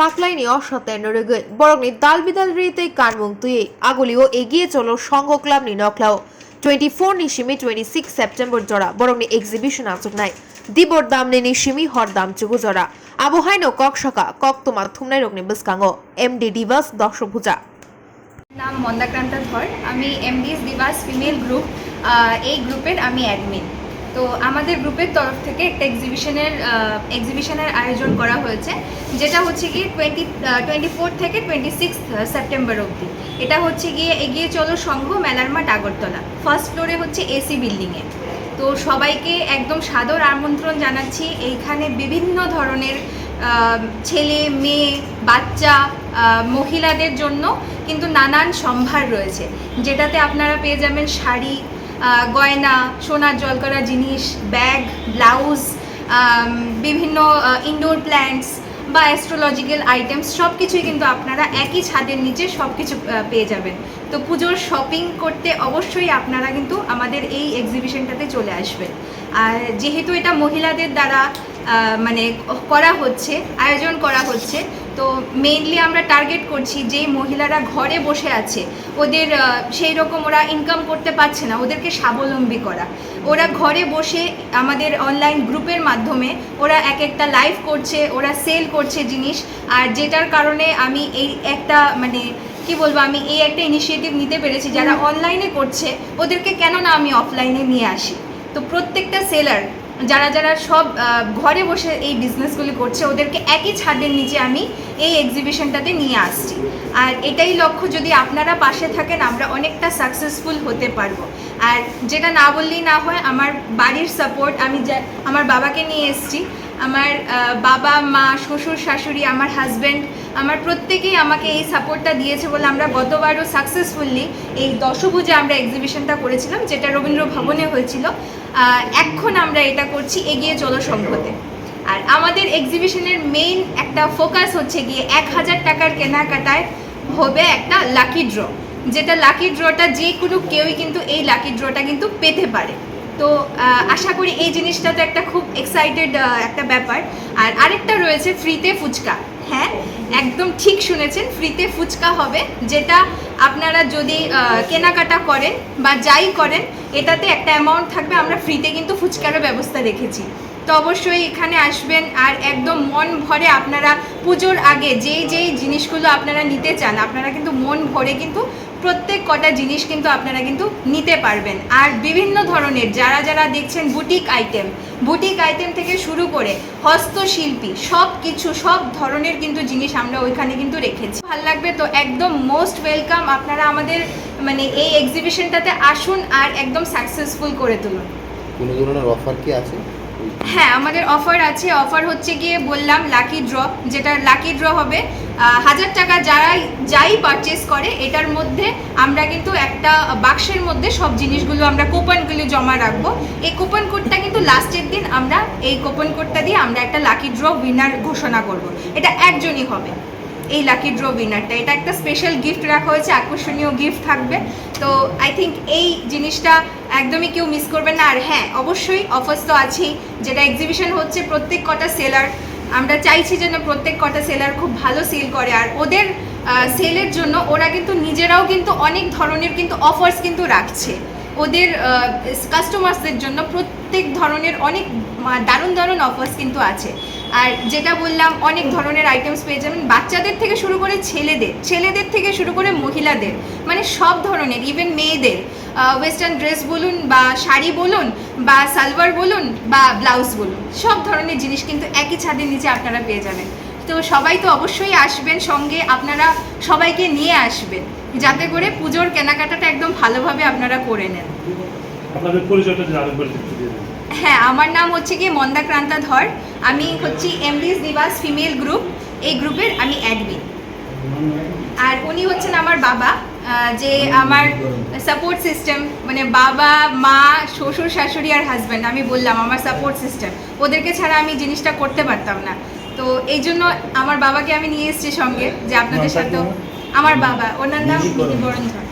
কাকলাইনি অসতেন্দ্রগৈ বরংনি দাল বিদাল রিতে কানমুং তুই আগুলিও এগিয়ে চলো সংঘ ক্লাব নি নকলাও 24 নিশিমি 26 সেপ্টেম্বর জরা বরংনি এক্সিবিশন আচুকনাই দিবর দামনি নিশিমি হর দাম চুগু জরা আবহাইনো ককশকা কক্তমা থুমনাই রগনি বিস্কাঙ্গো এমডি দিবস দশভুজা নাম মন্দাক্রান্তা ধর। আমি এমডিস দিবাস ফিমেল গ্রুপ, এই গ্রুপের আমি অ্যাডমিন। তো আমাদের গ্রুপের তরফ থেকে একটা এক্সিবিশনের আয়োজন করা হয়েছে, যেটা হচ্ছে গিয়ে 24 থেকে 26 সেপ্টেম্বর অবধি। এটা হচ্ছে গিয়ে এগিয়ে চলো সংঘ মেলার মাঠ আগরতলা, ফার্স্ট ফ্লোরে হচ্ছে এসি বিল্ডিংয়ে। তো সবাইকে একদম সাদর আমন্ত্রণ জানাচ্ছি। এইখানে বিভিন্ন ধরনের ছেলে মেয়ে বাচ্চা মহিলাদের জন্য কিন্তু নানান সম্ভার রয়েছে, যেটাতে আপনারা পেয়ে যাবেন শাড়ি, গয়না, সোনার জলকরা জিনিস, ব্যাগ, ব্লাউজ, বিভিন্ন ইনডোর প্ল্যান্টস বা অ্যাস্ট্রোলজিক্যাল আইটেমস, সব কিছুই কিন্তু আপনারা একই ছাদের নিচে সব কিছু পেয়ে যাবেন। তো পুজোর শপিং করতে অবশ্যই আপনারা কিন্তু আমাদের এই এক্সিবিশনটাতে চলে আসবেন। আর যেহেতু এটা মহিলাদের দ্বারা মানে করা হচ্ছে, আয়োজন করা হচ্ছে, তো মেইনলি আমরা টার্গেট করছি যেই মহিলারা ঘরে বসে আছে, ওদের সেই রকম ওরা ইনকাম করতে পারছে না, ওদেরকে স্বাবলম্বী করা। ওরা ঘরে বসে আমাদের অনলাইন গ্রুপের মাধ্যমে ওরা এক একটা লাইভ করছে, ওরা সেল করছে জিনিস। আর যেটার কারণে আমি এই একটা মানে কি বলবো, আমি এই একটা ইনিশিয়েটিভ নিতে পেরেছি, যারা অনলাইনে করছে ওদেরকে কেন না আমি অফলাইনে নিয়ে আসি। তো প্রত্যেকটা সেলার যারা যারা সব ঘরে বসে এই বিজনেসগুলি করছে, ওদেরকে একই ছাদের নিচে আমি এই এক্সিবিশনটাতে নিয়ে আসছি। আর এটাই লক্ষ্য, যদি আপনারা পাশে থাকেন আমরা অনেকটা সাকসেসফুল হতে পারবো। আর যেটা না বললেই না হয়, আমার বাড়ির সাপোর্ট, আমি আমার বাবাকে নিয়ে এসেছি। আমার বাবা মা শ্বশুর শাশুড়ি আমার হাজব্যান্ড আমার প্রত্যেকেই আমাকে এই সাপোর্টটা দিয়েছে বলে আমরা গতবারও সাকসেসফুলি এই দশভুজে আমরা এক্সিবিশনটা করেছিলাম, যেটা রবীন্দ্র ভবনে হয়েছিল। এখন আমরা এটা করছি এগিয়ে চলো সংঘতে। আর আমাদের এক্সিবিশনের মেইন একটা ফোকাস হচ্ছে গিয়ে 1000 টাকার কেনাকাটায় হবে একটা লাকি ড্র, যেটা লাকি ড্রটা যে কোনো কেউই কিন্তু এই লাকি ড্রটা কিন্তু পেতে পারে। তো আশা করি এই জিনিসটা তো একটা খুব এক্সাইটেড একটা ব্যাপার। আর আরেকটা রয়েছে ফ্রিতে ফুচকা। হ্যাঁ, একদম ঠিক শুনেছেন, ফ্রিতে ফুচকা হবে, যেটা আপনারা যদি কেনাকাটা করেন বা যাই করেন, এটাতে একটা অ্যামাউন্ট থাকবে। আমরা ফ্রিতে কিন্তু ফুচকারও ব্যবস্থা রেখেছি। তো অবশ্যই এখানে আসবেন আর একদম মন ভরে আপনারা পুজোর আগে যেই জিনিসগুলো আপনারা নিতে চান, আপনারা কিন্তু মন ভরে কিন্তু প্রত্যেক কটা জিনিস কিন্তু আপনারা কিন্তু নিতে পারবেন। আর বিভিন্ন ধরনের যারা যারা দেখছেন বুটিক আইটেম থেকে শুরু করে হস্তশিল্পী সব কিছু, সব ধরনের কিন্তু জিনিস আমরা ওইখানে কিন্তু রেখেছি। ভালো লাগবে তো একদম মোস্ট ওয়েলকাম। আপনারা আমাদের মানে এই এক্সিবিশনটাতে আসুন আর একদম সাকসেসফুল করে তুলুন। কোনো ধরনের অফার কি আছে? হ্যাঁ, আমাদের অফার আছে। অফার হচ্ছে গিয়ে বললাম লাকি ড্র, যেটা লাকি ড্র হবে 1000 টাকা যাই পারচেস করে, এটার মধ্যে আমরা কিন্তু একটা বাক্সের মধ্যে সব জিনিসগুলো আমরা কুপনগুলো জমা রাখবো। এই কুপন কোডটা কিন্তু লাস্টের দিন আমরা এই কুপন কোডটা দিয়ে আমরা একটা লাকি ড্র উইনার ঘোষণা করব। এটা একজনই হবে এই লাকি ড্র উইনারটা। এটা একটা স্পেশাল গিফট রাখা হয়েছে, আকর্ষণীয় গিফট থাকবে। তো আই থিঙ্ক এই জিনিসটা একদমই কেউ মিস করবেন না। আর হ্যাঁ, অবশ্যই অফার্স তো আছেই। যেটা এক্সিবিশন হচ্ছে, প্রত্যেক কটা সেলার আমরা চাইছি যেন প্রত্যেক কটা সেলার খুব ভালো সেল করে। আর ওদের সেলের জন্য ওরা কিন্তু নিজেরাও কিন্তু অনেক ধরনের কিন্তু অফার্স কিন্তু রাখছে ওদের কাস্টমার্সদের জন্য। প্রত্যেক ধরনের অনেক দারুণ অফার্স কিন্তু আছে। আর যেটা বললাম, অনেক ধরনের আইটেমস পেয়ে যাবেন, বাচ্চাদের থেকে শুরু করে ছেলেদের থেকে শুরু করে মহিলাদের, মানে সব ধরনের, ইভেন মেয়েদের ওয়েস্টার্ন ড্রেস বলুন বা শাড়ি বলুন বা সালোয়ার বলুন বা ব্লাউজ বলুন, সব ধরনের জিনিস কিন্তু একই ছাদের নিচে আপনারা পেয়ে যাবেন। তো সবাই তো অবশ্যই আসবেন, সঙ্গে আপনারা সবাইকে নিয়ে আসবেন, যাতে করে পুজোর কেনাকাটাটা একদম ভালোভাবে আপনারা করে নেন। আপনাদের পরিচয়টা যদি আরেকবার একটু দিয়ে দেন। হ্যাঁ, আমার নাম হচ্ছে কি মন্দাক্রান্তা ধর। আমি হচ্ছি এমডিস দিবাস ফিমেল গ্রুপ, এই গ্রুপের আমি অ্যাডমিন। আর উনি হচ্ছেন আমার বাবা, যে আমার সাপোর্ট সিস্টেম, মানে বাবা মা শ্বশুর শাশুড়ি আর হাজব্যান্ড। আমি বললাম আমার সাপোর্ট সিস্টেম, ওদেরকে ছাড়া আমি জিনিসটা করতে পারতাম না। তো এই জন্য আমার বাবাকে আমি নিয়ে এসেছি সঙ্গে, যে আপনাদের সাথেও। আমার বাবা, ওনার নাম বরণ ধর।